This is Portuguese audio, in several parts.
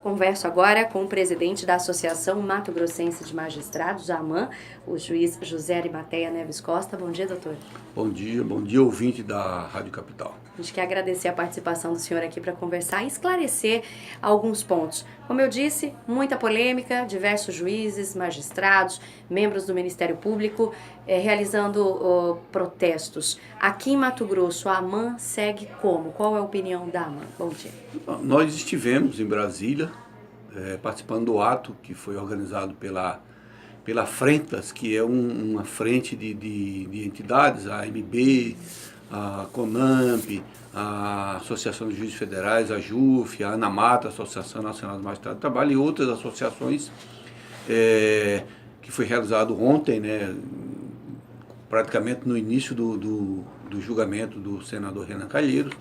Converso agora com o presidente da Associação Mato Grossense de Magistrados, a AMAN, o juiz José Arimateia Neves Costa. Bom dia, doutor. Bom dia, ouvinte da Rádio Capital. A gente quer agradecer a participação do senhor aqui para conversar e esclarecer alguns pontos. Como eu disse, muita polêmica, diversos juízes, magistrados, membros do Ministério Público realizando protestos. Aqui em Mato Grosso, a AMAN segue como? Qual é a opinião da AMAN? Bom dia. Nós estivemos em Brasília, participando do ato que foi organizado pela Frentas, que é uma frente de entidades, a AMB, a CONAMP, a Associação de Juízes Federais, a JUF, a ANAMATA, a Associação Nacional dos Magistrados do Trabalho, e outras associações, que foi realizado ontem, né, praticamente no início do julgamento do senador Renan Calheiros,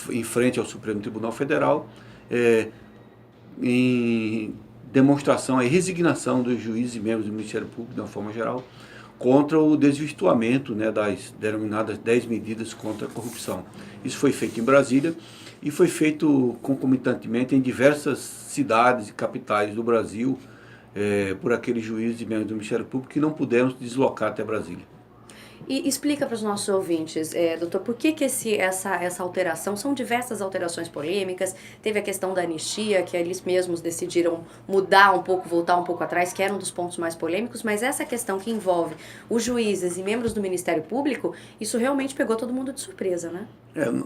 em frente ao Supremo Tribunal Federal, em demonstração à resignação dos juízes e membros do Ministério Público, de uma forma geral, contra o desvirtuamento, né, das denominadas 10 medidas contra a corrupção. Isso foi feito em Brasília e foi feito concomitantemente em diversas cidades e capitais do Brasil, por aqueles juízes e membros do Ministério Público que não puderam se deslocar até Brasília. E explica para os nossos ouvintes, doutor, por que essa alteração? São diversas alterações polêmicas, teve a questão da anistia, que eles mesmos decidiram mudar um pouco, voltar um pouco atrás, que era um dos pontos mais polêmicos, mas essa questão que envolve os juízes e membros do Ministério Público, isso realmente pegou todo mundo de surpresa, né?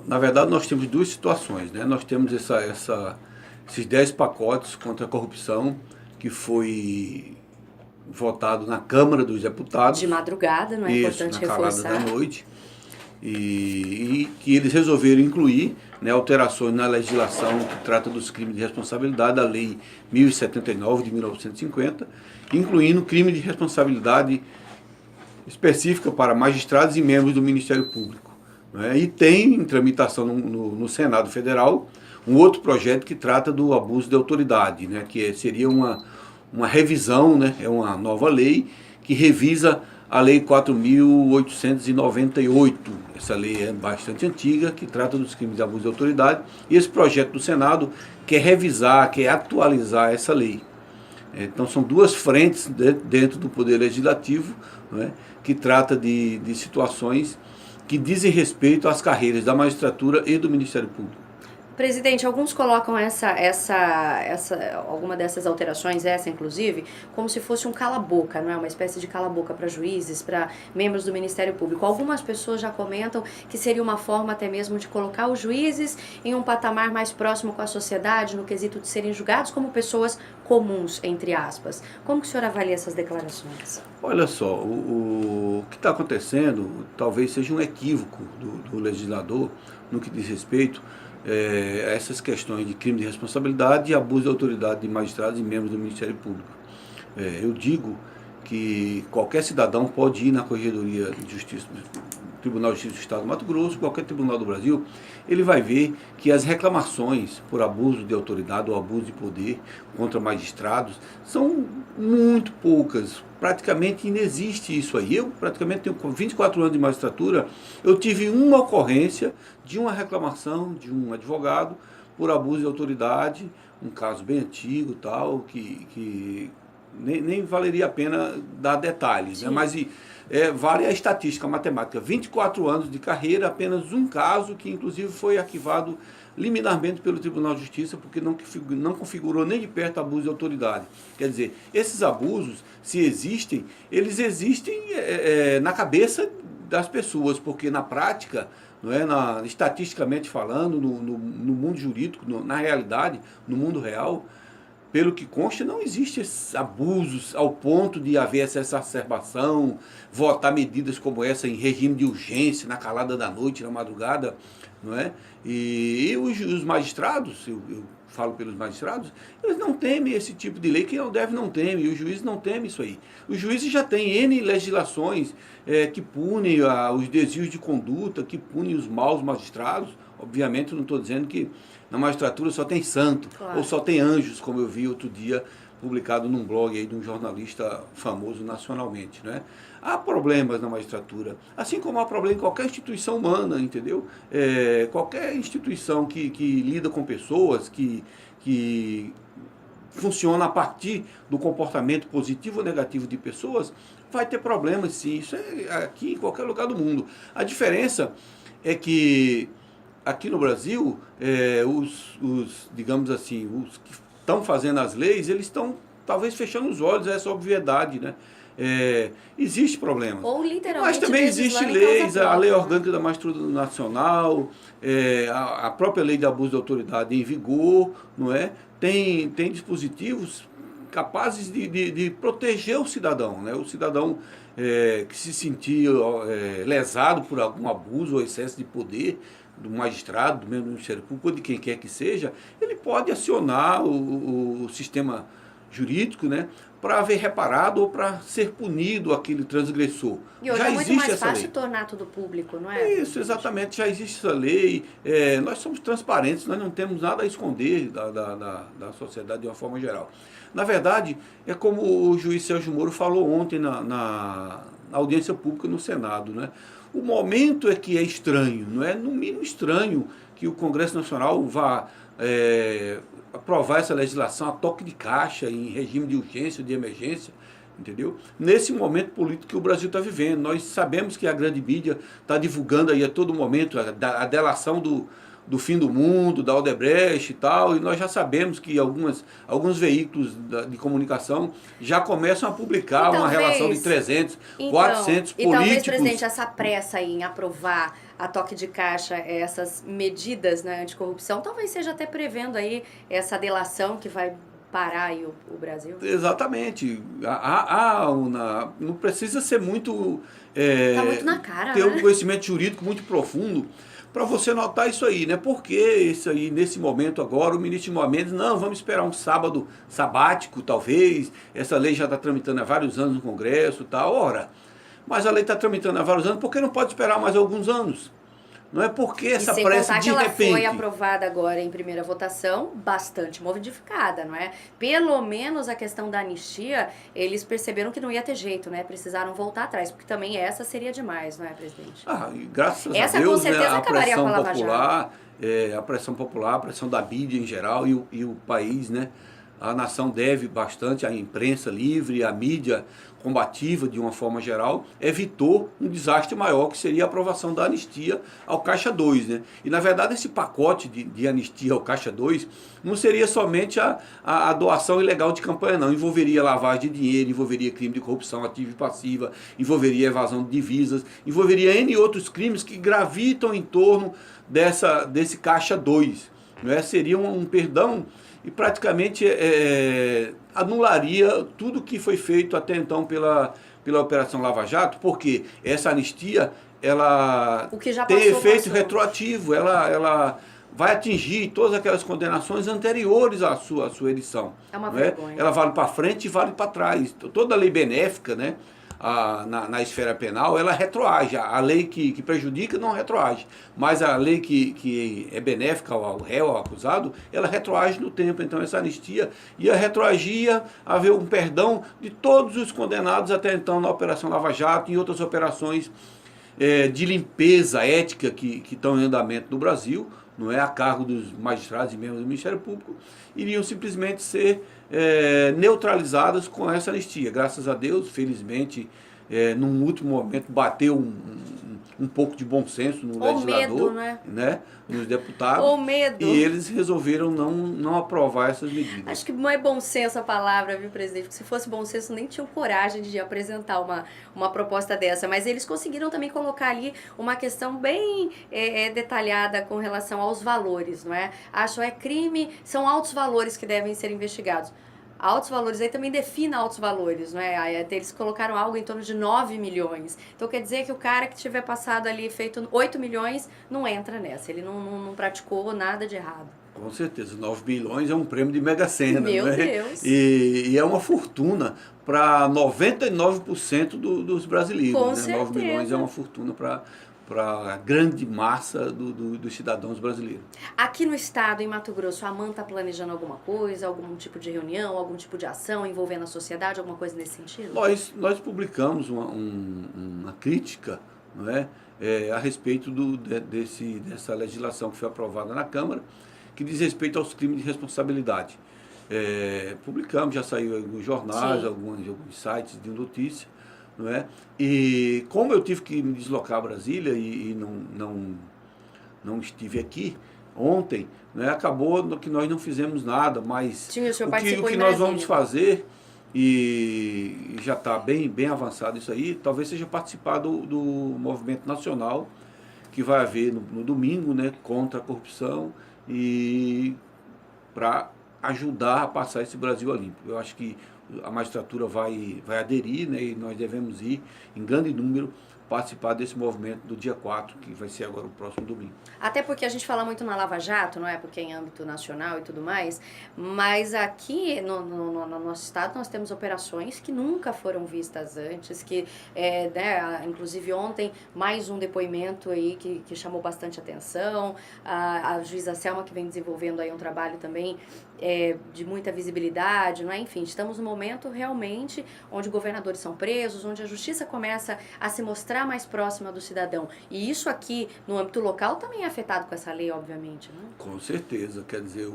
Na verdade, nós temos duas situações, né? Nós temos esses 10 pacotes contra a corrupção, que foi votado na Câmara dos Deputados. De madrugada, não é importante reforçar. Na calada da noite. E que eles resolveram incluir, né, alterações na legislação que trata dos crimes de responsabilidade, da Lei 1079 de 1950, incluindo crime de responsabilidade específica para magistrados e membros do Ministério Público, né? E tem em tramitação no Senado Federal um outro projeto que trata do abuso de autoridade, né, que seria uma revisão, né, é uma nova lei que revisa a Lei 4.898. Essa lei é bastante antiga, que trata dos crimes de abuso de autoridade, e esse projeto do Senado quer revisar, quer atualizar essa lei. Então são duas frentes dentro do Poder Legislativo, né, que trata de situações que dizem respeito às carreiras da magistratura e do Ministério Público. Presidente, alguns colocam alguma dessas alterações, essa inclusive, como se fosse um cala-boca, não é? Uma espécie de cala-boca para juízes, para membros do Ministério Público. Algumas pessoas já comentam que seria uma forma até mesmo de colocar os juízes em um patamar mais próximo com a sociedade, no quesito de serem julgados como pessoas comuns, entre aspas. Como que o senhor avalia essas declarações? Olha só, o que está acontecendo talvez seja um equívoco do legislador no que diz respeito essas questões de crime de responsabilidade e abuso de autoridade de magistrados e membros do Ministério Público. Eu digo que qualquer cidadão pode ir na Corregedoria de Justiça, Tribunal de Justiça do Estado do Mato Grosso, qualquer tribunal do Brasil, ele vai ver que as reclamações por abuso de autoridade ou abuso de poder contra magistrados são muito poucas, praticamente inexiste isso aí. Eu praticamente tenho 24 anos de magistratura, eu tive uma ocorrência de uma reclamação de um advogado por abuso de autoridade, um caso bem antigo, tal, que nem valeria a pena dar detalhes, né? Mas vale a estatística, a matemática. 24 anos de carreira, apenas um caso que inclusive foi arquivado liminarmente pelo Tribunal de Justiça, porque não configurou nem de perto abuso de autoridade. Quer dizer, esses abusos, se existem, eles existem na cabeça das pessoas, porque na prática, não é, estatisticamente falando, no mundo jurídico, na realidade, no mundo real, pelo que consta, não existe esses abusos ao ponto de haver essa exacerbação, votar medidas como essa em regime de urgência, na calada da noite, na madrugada, não é? E os magistrados, eu falo pelos magistrados, eles não temem esse tipo de lei, quem não deve não teme, e os juízes não temem isso aí. Os juízes já têm N legislações que punem os desvios de conduta, que punem os maus magistrados. Obviamente, eu não estou dizendo que na magistratura só tem santo, claro, ou só tem anjos, como eu vi outro dia publicado num blog aí de um jornalista famoso nacionalmente, né? Há problemas na magistratura, assim como há problema em qualquer instituição humana, entendeu? Qualquer instituição que lida com pessoas, que funciona a partir do comportamento positivo ou negativo de pessoas, vai ter problemas sim, isso é aqui em qualquer lugar do mundo. A diferença é que aqui no Brasil, digamos assim, os que estão fazendo as leis, eles estão talvez fechando os olhos a essa obviedade, né? Existe problema. Ou literalmente mas também existe leis, a lei orgânica da magistratura nacional, a própria lei de abuso de autoridade em vigor, não é? Tem dispositivos capazes de proteger o cidadão, né? O cidadão que se sentir lesado por algum abuso ou excesso de poder do magistrado, do membro do Ministério Público, ou de quem quer que seja, ele pode acionar o sistema jurídico, né, para haver reparado ou para ser punido aquele transgressor. E hoje já é muito existe mais essa fácil lei. Tornar tudo público, não é? Isso, exatamente, já existe essa lei. Nós somos transparentes, nós não temos nada a esconder da sociedade de uma forma geral. Na verdade, é como o juiz Sérgio Moro falou ontem na audiência pública no Senado, né? O momento é que é estranho, não é? No mínimo estranho que o Congresso Nacional vá aprovar essa legislação a toque de caixa, em regime de urgência, de emergência, entendeu? Nesse momento político que o Brasil está vivendo. Nós sabemos que a grande mídia está divulgando aí a todo momento a delação do fim do mundo, da Odebrecht e tal, e nós já sabemos que alguns veículos de comunicação já começam a publicar uma relação de 300, 400 políticos. E talvez, presidente, essa pressa aí em aprovar a toque de caixa essas medidas, né, anticorrupção, talvez seja até prevendo aí essa delação que vai parar aí o Brasil. Exatamente. Não precisa ser muito... Tá muito na cara, ter né? um conhecimento jurídico muito profundo para você notar isso aí, né? Porque isso aí, nesse momento agora, o ministro Gilmar Mendes, não, vamos esperar um sábado sabático, talvez, essa lei já está tramitando há vários anos no Congresso e tal. Ora, mas a lei está tramitando há vários anos, por que não pode esperar mais alguns anos? Não é porque essa pressa de repente... E sem contar que ela foi aprovada agora em primeira votação, bastante modificada, não é? Pelo menos a questão da anistia, eles perceberam que não ia ter jeito, né? Precisaram voltar atrás, porque também essa seria demais, não é, presidente? E graças a Deus, com certeza, né, a acabaria pressão com a Lava popular, a pressão popular, a pressão da mídia em geral e o país, né? A nação deve bastante à imprensa livre, à mídia combativa de uma forma geral, evitou um desastre maior, que seria a aprovação da anistia ao Caixa 2. Né? E, na verdade, esse pacote de anistia ao Caixa 2 não seria somente a doação ilegal de campanha, não. Envolveria lavagem de dinheiro, envolveria crime de corrupção ativa e passiva, envolveria evasão de divisas, envolveria N outros crimes que gravitam em torno desse Caixa 2. Né? Seria um perdão e praticamente anularia tudo que foi feito até então pela Operação Lava Jato, porque essa anistia ela tem efeito retroativo, ela vai atingir todas aquelas condenações anteriores à sua edição. É uma vergonha. Ela vale para frente e vale para trás. Toda lei benéfica, né? Na esfera penal, ela retroage. A lei que prejudica não retroage, mas a lei que é benéfica ao réu, ao acusado, ela retroage no tempo. Então essa anistia ia retroagir, ia haver um perdão de todos os condenados até então na Operação Lava Jato e em outras operações de limpeza ética que estão em andamento no Brasil, não é a cargo dos magistrados e membros do Ministério Público, iriam simplesmente ser neutralizadas com essa anistia. Graças a Deus, felizmente, num último momento, bateu um pouco de bom senso no legislador, medo, né? Nos deputados, ou medo. E eles resolveram não aprovar essas medidas. Acho que não é bom senso a palavra, viu, presidente? Porque se fosse bom senso, nem tinham coragem de apresentar uma proposta dessa. Mas eles conseguiram também colocar ali uma questão bem detalhada com relação aos valores, não é? Acho crime, são altos valores que devem ser investigados. Altos valores, aí também defina altos valores, não é? Aí eles colocaram algo em torno de 9 milhões. Então quer dizer que o cara que tiver passado ali feito 8 milhões não entra nessa, ele não praticou nada de errado. Com certeza, 9 bilhões é um prêmio de Mega Sena, Meu né? Deus! E é uma fortuna para 99% dos brasileiros. Com né? certeza. 9 milhões é uma fortuna para a grande massa dos cidadãos brasileiros. Aqui no estado, em Mato Grosso, a AMAN está planejando alguma coisa, algum tipo de reunião, algum tipo de ação envolvendo a sociedade, alguma coisa nesse sentido? Nós publicamos uma crítica, não é, a respeito dessa legislação que foi aprovada na Câmara, que diz respeito aos crimes de responsabilidade. Publicamos, já saiu em alguns jornais, alguns sites de notícia, não é? E como eu tive que me deslocar a Brasília e não estive aqui ontem, né, acabou que nós não fizemos nada, mas Sim, o senhor participou o que em nós Brasília. vamos fazer, e já está bem avançado isso aí, talvez seja participar do movimento nacional que vai haver no domingo, né, contra a corrupção e para ajudar a passar esse Brasil a limpo. Eu acho que a magistratura vai aderir, né, e nós devemos ir em grande número participar desse movimento do dia 4, que vai ser agora o próximo domingo. Até porque a gente fala muito na Lava Jato, não é? Porque é em âmbito nacional e tudo mais, mas aqui no nosso estado nós temos operações que nunca foram vistas antes, que, né, inclusive ontem, mais um depoimento aí que chamou bastante atenção, a juíza Selma que vem desenvolvendo aí um trabalho também de muita visibilidade, não é? Enfim, estamos num momento realmente onde governadores são presos, onde a justiça começa a se mostrar mais próxima do cidadão. E isso aqui, no âmbito local, também é afetado com essa lei, obviamente, né? Com certeza, quer dizer,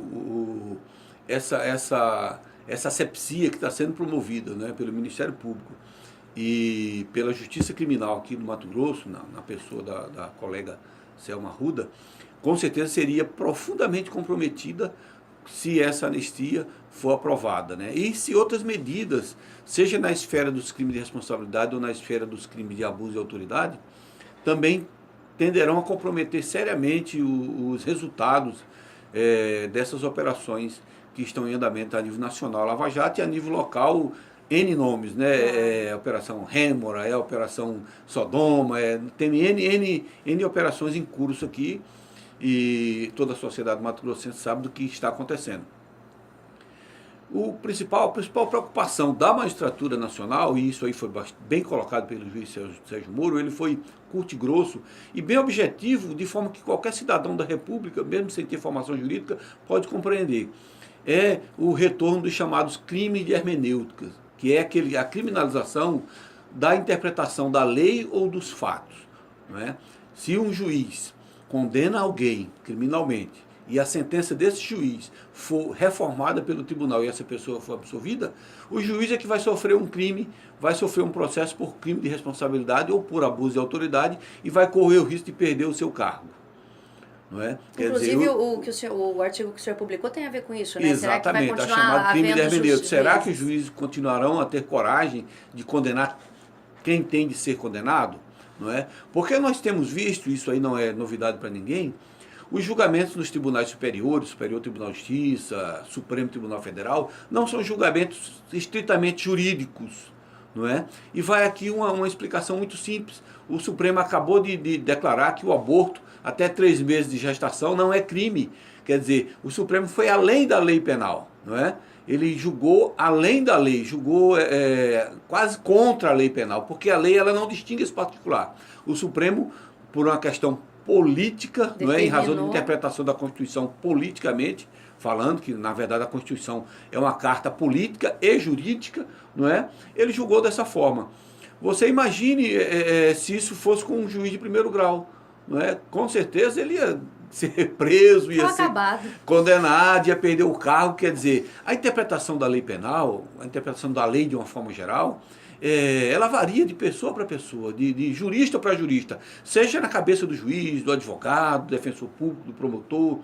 essa asepsia que está sendo promovida, né, pelo Ministério Público e pela Justiça Criminal aqui no Mato Grosso, na pessoa da colega Selma Arruda, com certeza seria profundamente comprometida se essa anistia for aprovada, né? E se outras medidas, seja na esfera dos crimes de responsabilidade ou na esfera dos crimes de abuso de autoridade, também tenderão a comprometer seriamente os resultados dessas operações que estão em andamento a nível nacional, Lava Jato, e a nível local, N nomes, né? A Operação Rêmora, a Operação Sodoma, tem N operações em curso aqui, e toda a sociedade mato-grossense sabe do que está acontecendo. A principal preocupação da magistratura nacional, e isso aí foi bem colocado pelo juiz Sérgio Moro, ele foi curto e grosso e bem objetivo, de forma que qualquer cidadão da República, mesmo sem ter formação jurídica, pode compreender. É o retorno dos chamados crimes de hermenêutica, que é a criminalização da interpretação da lei ou dos fatos, não é? Se um juiz condena alguém criminalmente e a sentença desse juiz for reformada pelo tribunal e essa pessoa for absolvida, o juiz é que vai sofrer um crime, vai sofrer um processo por crime de responsabilidade ou por abuso de autoridade e vai correr o risco de perder o seu cargo. Não é? Inclusive, o artigo que o senhor publicou tem a ver com isso, né? Exatamente, Será que vai a chamada crime de hermenêutica. Será que os juízes juízes continuarão a ter coragem de condenar quem tem de ser condenado? Não é? Porque nós temos visto, isso aí não é novidade para ninguém, os julgamentos nos tribunais superiores, Superior Tribunal de Justiça, Supremo Tribunal Federal, não são julgamentos estritamente jurídicos, não é? E vai aqui uma explicação muito simples. O Supremo acabou de declarar que o aborto até 3 meses de gestação não é crime. Quer dizer, o Supremo foi além da lei penal, não é? Ele julgou além da lei, julgou quase contra a lei penal, porque a lei ela não distingue esse particular. O Supremo, por uma questão política, não é, em razão de interpretação da Constituição politicamente, falando que, na verdade, a Constituição é uma carta política e jurídica, não é? Ele julgou dessa forma. Você imagine se isso fosse com um juiz de primeiro grau, não é? Com certeza ele ia ser preso, ia ser condenado, ia perder o cargo. Quer dizer, a interpretação da lei penal, a interpretação da lei de uma forma geral, ela varia de pessoa para pessoa, de jurista para jurista, seja na cabeça do juiz, do advogado, do defensor público, do promotor,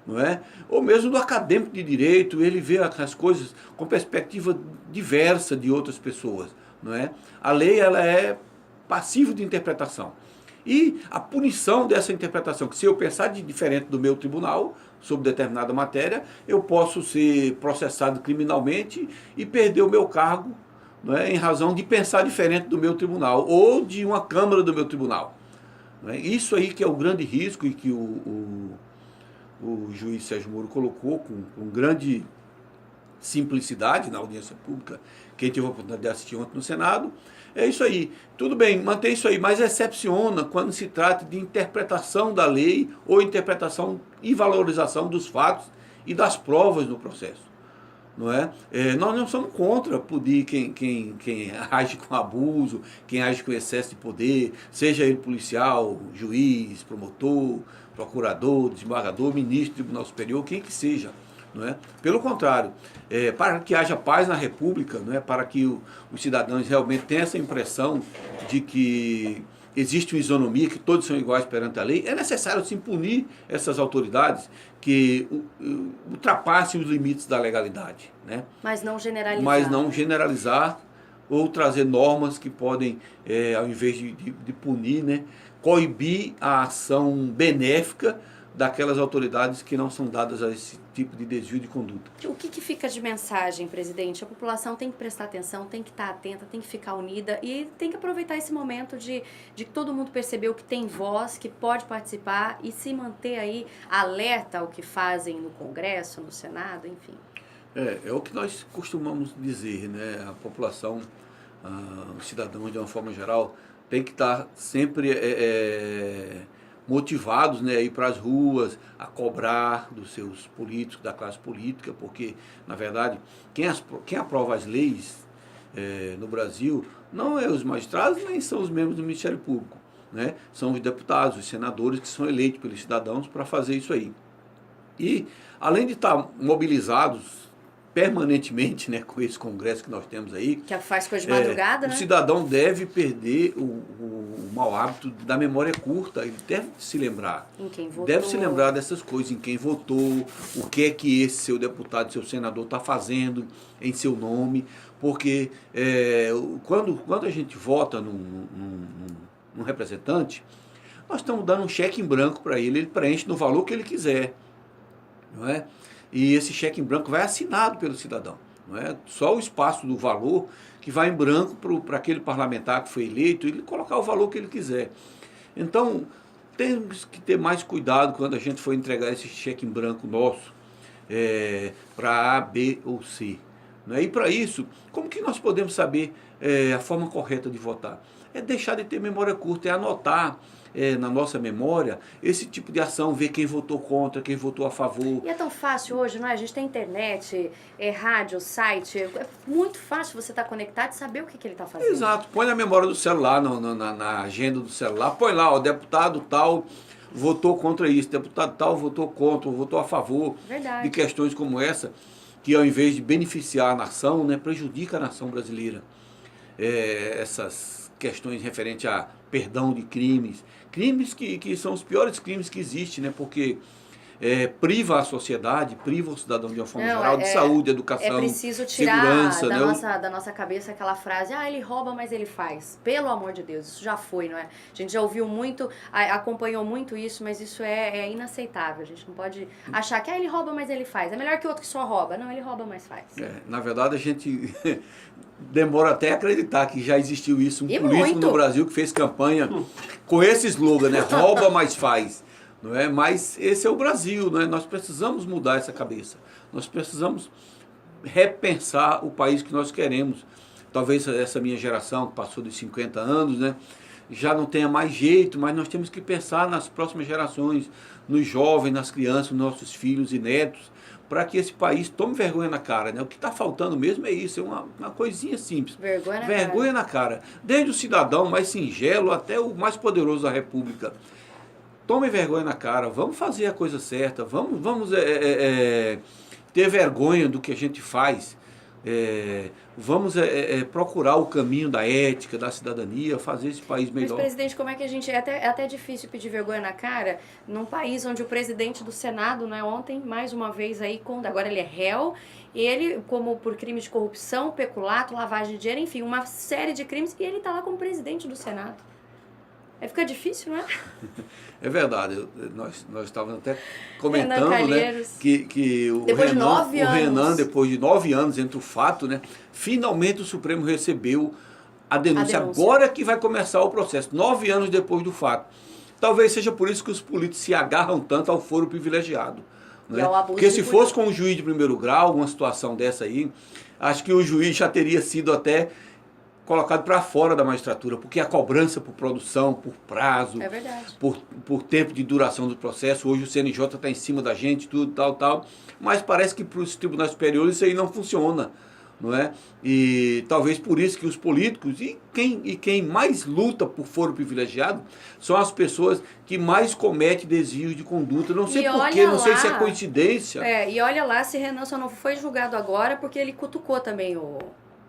não é? Ou mesmo do acadêmico de direito, ele vê as coisas com perspectiva diversa de outras pessoas, não é? A lei ela é passível de interpretação. E a punição dessa interpretação, que se eu pensar de diferente do meu tribunal sobre determinada matéria, eu posso ser processado criminalmente e perder o meu cargo, não é, em razão de pensar diferente do meu tribunal ou de uma câmara do meu tribunal. Não é? Isso aí que é o grande risco e que o juiz Sérgio Moro colocou com grande simplicidade na audiência pública, quem teve a oportunidade de assistir ontem no Senado. É isso aí. Tudo bem, mantém isso aí, mas excepciona quando se trata de interpretação da lei ou interpretação e valorização dos fatos e das provas no processo. Não é? Nós não somos contra punir quem age com abuso, quem age com excesso de poder, seja ele policial, juiz, promotor, procurador, desembargador, ministro do Tribunal Superior, quem que seja. Não é? Pelo contrário, para que haja paz na República, não é? Para que os cidadãos realmente tenham essa impressão de que existe uma isonomia, que todos são iguais perante a lei, é necessário sim punir essas autoridades que ultrapassem os limites da legalidade. Né? Mas não generalizar. Mas não generalizar ou trazer normas que podem, ao invés de punir, né, coibir a ação benéfica daquelas autoridades que não são dadas a esse tipo de desvio de conduta. O que fica de mensagem, presidente? A população tem que prestar atenção, tem que estar atenta, tem que ficar unida e tem que aproveitar esse momento de que todo mundo percebeu que tem voz, que pode participar e se manter aí alerta ao que fazem no Congresso, no Senado, enfim. É o que nós costumamos dizer, né? A população, os cidadãos de uma forma geral, tem que estar sempre motivados, né, a ir para as ruas, a cobrar dos seus políticos, da classe política, porque, na verdade, quem aprova as leis no Brasil não é os magistrados, nem são os membros do Ministério Público. Né? São os deputados, os senadores que são eleitos pelos cidadãos para fazer isso aí. E, além de estar mobilizados permanentemente, né, com esse congresso que nós temos aí, que faz coisa de madrugada, né? O cidadão deve perder o mau hábito da memória curta, ele deve se lembrar. Em quem votou. Deve se lembrar dessas coisas, em quem votou, o que é que esse seu deputado, seu senador está fazendo em seu nome, porque quando a gente vota num representante, nós estamos dando um cheque em branco para ele preenche no valor que ele quiser, não é? E esse cheque em branco vai assinado pelo cidadão. Não é? Só o espaço do valor que vai em branco para aquele parlamentar que foi eleito, ele colocar o valor que ele quiser. Então, temos que ter mais cuidado quando a gente for entregar esse cheque em branco nosso para A, B ou C. Não é? E para isso, como que nós podemos saber a forma correta de votar? É deixar de ter memória curta, é anotar na nossa memória esse tipo de ação, ver quem votou contra, quem votou a favor. E é tão fácil hoje, não é? A gente tem internet, rádio, site, é muito fácil você estar conectado e saber o que ele está fazendo. Exato, põe na memória do celular, na agenda do celular, põe lá, o deputado tal votou contra isso, deputado tal votou contra, votou a favor. Verdade. De questões como essa, que ao invés de beneficiar a nação, né, prejudica a nação brasileira. Essas questões referentes a perdão de crimes que são os piores crimes que existem, né? Porque priva a sociedade, priva o cidadão de uma forma geral de saúde, educação, é preciso tirar segurança. da nossa cabeça aquela frase, ele rouba, mas ele faz. Pelo amor de Deus, isso já foi, não é? A gente já ouviu muito, acompanhou muito isso, mas isso é inaceitável. A gente não pode achar que ele rouba, mas ele faz. É melhor que o outro que só rouba. Não, ele rouba, mas faz. Na verdade, a gente demora até a acreditar que já existiu isso. Um e político muito. no Brasil que fez campanha com esse slogan, né? Rouba, mas faz. Não é? Mas esse é o Brasil, não é? Nós precisamos mudar essa cabeça. Nós precisamos repensar o país que nós queremos. Talvez essa minha geração, que passou de 50 anos, né, já não tenha mais jeito, mas nós temos que pensar nas próximas gerações, nos jovens, nas crianças, nos nossos filhos e netos, para que esse país tome vergonha na cara. Né? O que está faltando mesmo é isso, é uma coisinha simples. Vergonha na cara. Desde o cidadão mais singelo até o mais poderoso da República. Tome vergonha na cara, vamos fazer a coisa certa, vamos ter vergonha do que a gente faz, vamos procurar o caminho da ética, da cidadania, fazer esse país melhor. Mas, presidente, como é que a gente... É até difícil pedir vergonha na cara num país onde o presidente do Senado, né, ontem, mais uma vez aí, agora ele é réu, ele, como por crime de corrupção, peculato, lavagem de dinheiro, enfim, uma série de crimes, e ele está lá como presidente do Senado. Fica difícil, não é? É verdade, nós estávamos até comentando, né, que o Renan, depois de 9 anos entre o fato, né, finalmente o Supremo recebeu a denúncia. Agora que vai começar o processo, 9 anos depois do fato. Talvez seja por isso que os políticos se agarram tanto ao foro privilegiado. E é o abuso Porque de se poder. fosse com um juiz de primeiro grau, uma situação dessa aí, acho que o juiz já teria sido até colocado para fora da magistratura, porque a cobrança por produção, por prazo, É verdade. por tempo de duração do processo, hoje o CNJ está em cima da gente, tudo, tal, mas parece que para os tribunais superiores isso aí não funciona, não é? E talvez por isso que os políticos e quem mais luta por foro privilegiado são as pessoas que mais cometem desvios de conduta. Não sei porquê, não sei se é coincidência. E olha lá se Renan só não foi julgado agora porque ele cutucou também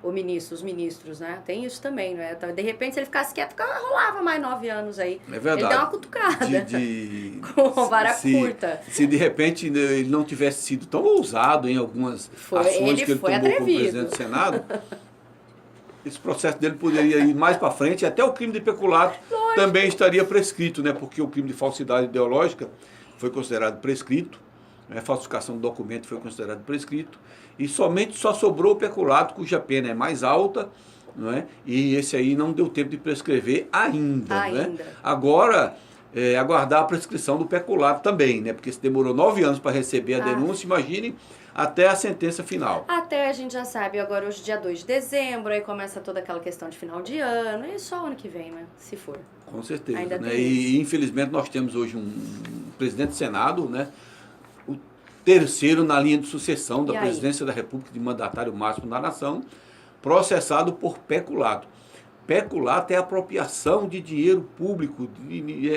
os ministros, né? Tem isso também, né? De repente, se ele ficasse quieto, rolava mais 9 anos aí. É verdade. Ele deu uma cutucada. Com vara curta. Se de repente ele não tivesse sido tão ousado em algumas ações que ele tomou atrevido como presidente do Senado, esse processo dele poderia ir mais para frente, e até o crime de peculato também estaria prescrito, né? Porque o crime de falsidade ideológica foi considerado prescrito, né? Falsificação do documento foi considerado prescrito, e somente só sobrou o peculato, cuja pena é mais alta, não é? E esse aí não deu tempo de prescrever ainda. Né? Agora, aguardar a prescrição do peculato também, né? Porque se demorou 9 anos para receber a denúncia, imagine até a sentença final. Até a gente já sabe, agora hoje dia 2 de dezembro, aí começa toda aquela questão de final de ano, e só ano que vem, né? Se for. Com certeza. Ainda Né? tem E infelizmente nós temos hoje um presidente do Senado, né? O terceiro na linha de sucessão da presidência da República de mandatário máximo da nação, processado por peculato. Peculato é apropriação de dinheiro público,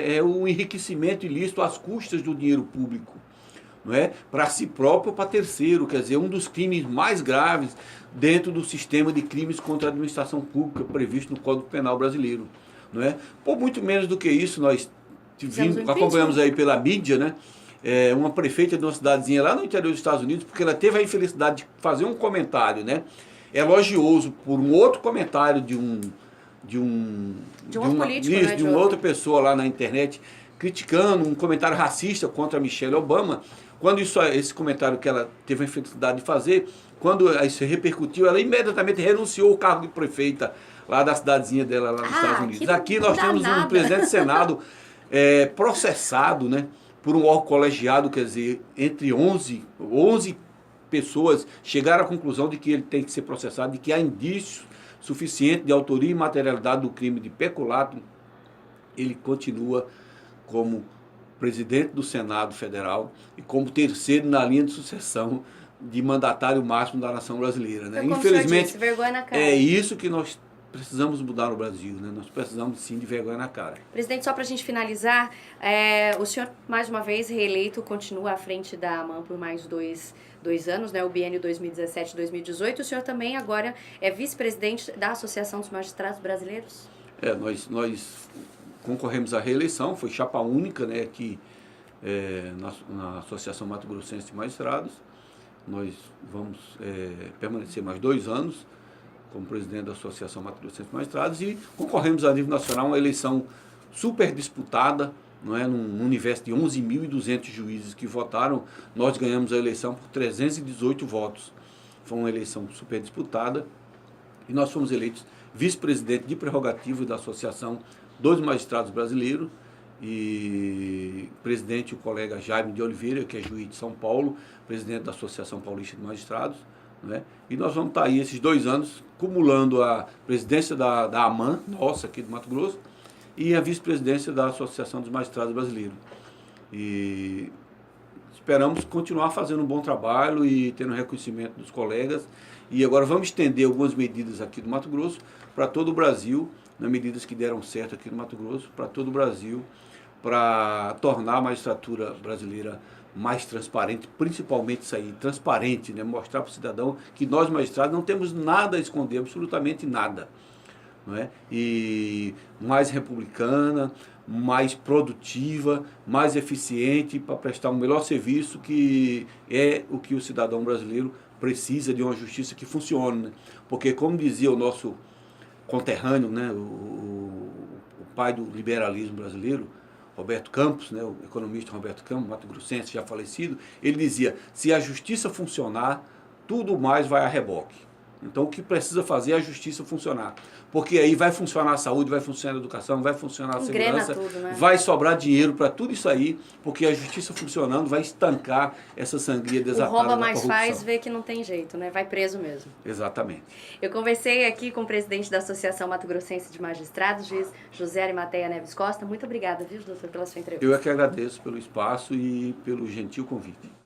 é o enriquecimento ilícito às custas do dinheiro público, não é? Para si próprio ou para terceiro, quer dizer, um dos crimes mais graves dentro do sistema de crimes contra a administração pública previsto no Código Penal brasileiro, não é? Por muito menos do que isso, nós acompanhamos aí pela mídia, né? Uma prefeita de uma cidadezinha lá no interior dos Estados Unidos, porque ela teve a infelicidade de fazer um comentário, né? Elogioso por um outro comentário de uma outra pessoa lá na internet, criticando um comentário racista contra a Michelle Obama. Quando esse comentário que ela teve a infelicidade de fazer, quando isso repercutiu, ela imediatamente renunciou ao cargo de prefeita lá da cidadezinha dela lá nos Estados Unidos. Aqui nós temos um presidente do Senado processado, né, por um órgão colegiado, quer dizer, entre 11 pessoas chegaram à conclusão de que ele tem que ser processado, de que há indícios suficientes de autoria e materialidade do crime de peculato. Ele continua como presidente do Senado Federal e como terceiro na linha de sucessão de mandatário máximo da nação brasileira. Né? Infelizmente, disse, vergonha na cara. É isso que nós precisamos mudar no Brasil, né? Nós precisamos sim de vergonha na cara. Presidente, só para a gente finalizar, o senhor, mais uma vez, reeleito, continua à frente da AMAN por mais dois anos, né? O biênio 2017-2018. O senhor também agora é vice-presidente da Associação dos Magistrados Brasileiros? Nós concorremos à reeleição, foi chapa única, né, aqui na Associação Mato Grossense de Magistrados. Nós vamos permanecer mais 2 anos como presidente da Associação Mato Grossense de Magistrados e concorremos a nível nacional uma eleição super disputada, não é? Num universo de 11.200 juízes que votaram. Nós ganhamos a eleição por 318 votos. Foi uma eleição super disputada e nós fomos eleitos vice-presidente de prerrogativo da Associação dos Magistrados Brasileiros e presidente o colega Jaime de Oliveira, que é juiz de São Paulo, presidente da Associação Paulista de Magistrados. Né? E nós vamos estar aí esses 2 anos cumulando a presidência da AMAN, nossa, aqui do Mato Grosso, e a vice-presidência da Associação dos Magistrados Brasileiros. E esperamos continuar fazendo um bom trabalho e tendo reconhecimento dos colegas. E agora vamos estender algumas medidas aqui do Mato Grosso para todo o Brasil, nas medidas que deram certo aqui no Mato Grosso, para todo o Brasil, para tornar a magistratura brasileira mais transparente, principalmente isso aí, transparente, né? Mostrar para o cidadão que nós magistrados não temos nada a esconder, absolutamente nada. Não é? E mais republicana, mais produtiva, mais eficiente para prestar um melhor serviço, que é o que o cidadão brasileiro precisa, de uma justiça que funcione. Né? Porque, como dizia o nosso conterrâneo, né? o pai do liberalismo brasileiro, Roberto Campos, né, o economista Roberto Campos, Mato Grossense, já falecido, ele dizia, se a justiça funcionar, tudo mais vai a reboque. Então o que precisa fazer é a justiça funcionar. Porque aí vai funcionar a saúde, vai funcionar a educação, vai funcionar a segurança, tudo, né? vai sobrar dinheiro para tudo isso aí, porque a justiça funcionando vai estancar essa sangria desatada da rouba mais corrupção. faz, vê que não tem jeito, né? Vai preso mesmo. Exatamente. Eu conversei aqui com o presidente da Associação Mato Grossense de Magistrados, juiz José Arimateia Neves Costa. Muito obrigada, viu, doutor, pela sua entrevista. Eu é que agradeço pelo espaço e pelo gentil convite.